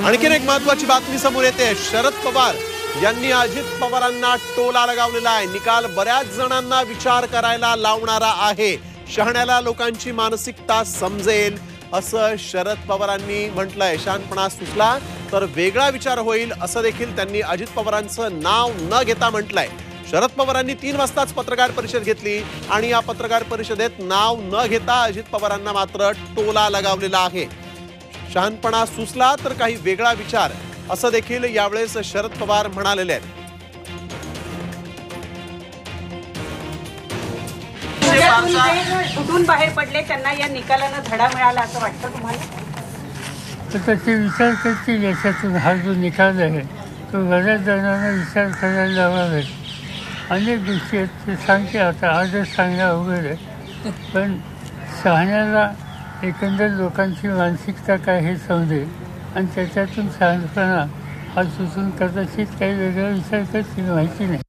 आणखीन एक महत्त्वाची बातमी समोर येते। शरद पवार यांनी अजित पवारांना टोला लगावलेला आहे। निकाल बऱ्याच जणांना विचार करायला लावणारा आहे। शहाण्याला लोकांची मानसिकता समजेल असं शरद पवारांनी म्हटलंय। शहाणपणा सुचला तर वेगळा विचार होईल असं देखील त्यांनी अजित पवारांचं नाव न घेता म्हटलंय। शरद पवारांनी 3 वाजताच पत्रकार परिषद घेतली आणि या पत्रकार परिषदेत नाव न घेता अजित पवारांना मात्र टोला लगावलेला आहे। शहाणपणा सुचला तर काही वेगळा विचार असं देखील यावेळेस शरद पवार म्हणालेले आहेत। कुठून बाहेर पडले त्यांना या निकालानं धडा मिळाला असं वाटतं तुम्हाला? तर त्याचे विचार करतील। याच्यातून हा जो निकाल आहे तो बऱ्याच जणांना विचार करायला लावावेत। अनेक गोष्टी आहेत ते सांगते, आता आजच सांगणं अवघड आहे, पण शहाण्याला एकंदर लोकांची मानसिकता काय हे समजेल आणि त्याच्यातून शहाणपणा हा सुचून कदाचित काही वेगळा विचार करतील, माहिती नाही।